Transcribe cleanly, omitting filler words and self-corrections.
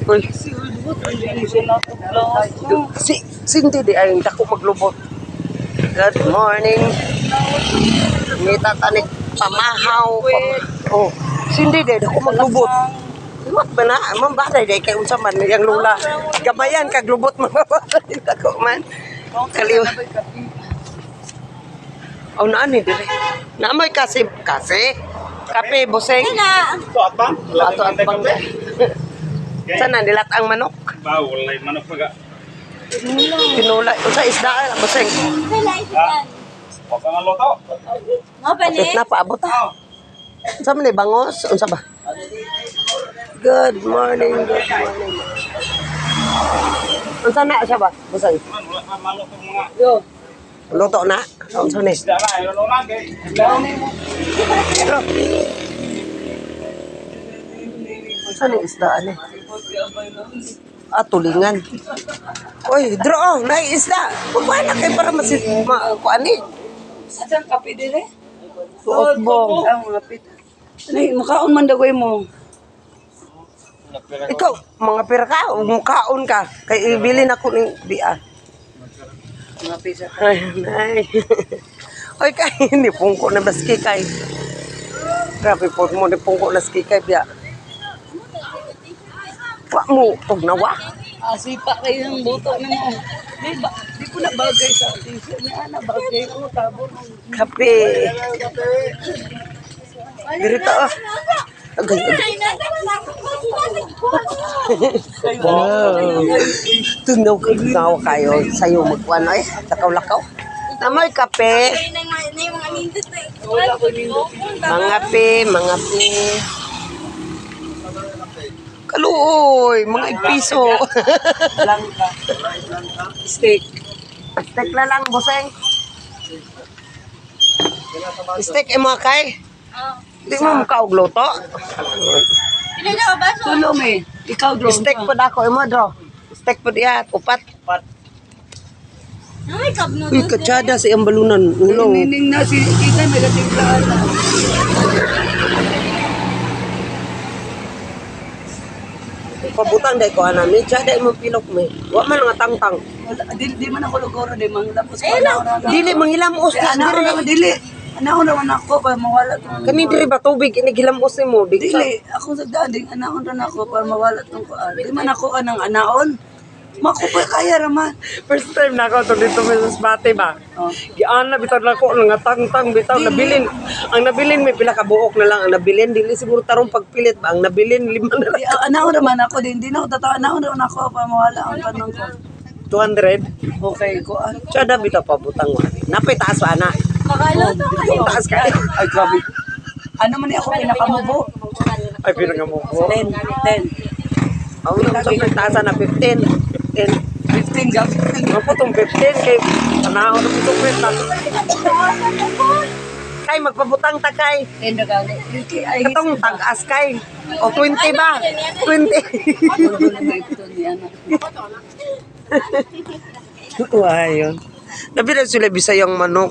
Uy. Hindi di ay dako maglubot. Good morning. Ngita tanik pamahaw. Oh, hindi di dako maglubot. What ba na? Mambaday day kay unsa man yang lula. Gamayan kag lubot mababaday dako man. Kaliwa. Oh, naan ni dire. Naamoy kasi kape boseng. Ato at bang. Sana nilat ang manok. Ba, walay manok pa. Pinulay. Unsa isda boseng? Wa ka nga loto. Kapit na paabot ha. Unsa man ni bangos? Unsa ba? Good morning, good morning. Unsa na siya ba? Boseng. Wala ka manok ang mga. Yo. Luto na. Unsa ni? Isda na, ano lang kay. Pero, saan yung isda? Ano? Tulingan. Uy, draw, isda. Pagpahala kayo para kuan eh. Saan kape dire? Suot bong. Ang lapit. Nay, makaon man dagoy mo. Ikaw, mga pera ka, mukhaon ka. Kay ibilin ako ng biya. Mga pisa. Ay, ay. Oy, kay, hindi pungko na baski kay. Grabe po mo, hindi pungko na ski kay biya. Wak mo, tog na wak. Sipa kayo ng buto na mo. Di ko na bagay sa t-shirt niya. Ana, bagay ko. Tabon. Kape. Dirito, oh. Agay, agay. Tugnaw kayo. Sa'yo magkuhan, eh. Lakaw-lakaw. Namoy kape. Mga pe. Kaluoy, mga ipiso. Langka. Steak. Steak na lang, boseng. Steak e mga kay. Di mo mukha og luto. Tulo me. Ikaw, Dro. Steak po na ako, imo, Dro. Steak po diya, upat. Uy, katsada sa iyang balunan. Ulo. Nining na si kita may datiglaan na. Pabutang day ko, anami. Tsada mo pilok me. Wa man nga tangtang. Di man ako lugoro. Di man lapos ko. Dili, mangilamos. Ano naman, dili. Ano naman ako para mawala itong... Kani diri ba tubig, inigilamos ni mo. Di ka. Dili, ako sa dading, anaon rin ako para mawala itong kuan. Di man ako ka ng anaon. Makupay kaya raman. First time na ako to dito sa bate ba. Oh. Gian na bitaw lang ko nga tangtang bitaw nabilin. Ang nabilin may pila ka buok na lang ang nabilin dili siguro tarong pagpilit ba ang nabilin 5 na lang. Anaon raman ako din. Di na ako tatawa. Anaon raman ako para mawala ang tanong ko. 200. Okay, kuan. Tsada bitaw pabutang wa. Napay taas wa na. Taas ka. Ay, grabe. Ano man ako pinakamubo? Ay pinangamo ko. 10. Ang sa taasa na 15. 15 gab. Ang putong 15 kay panahon ng putong 15. Kay magpabutang ta kay. 10 dagali. Katong tag-as kay. O 20 ba? 20. Wah, yun. Nabi na sila bisayang manok.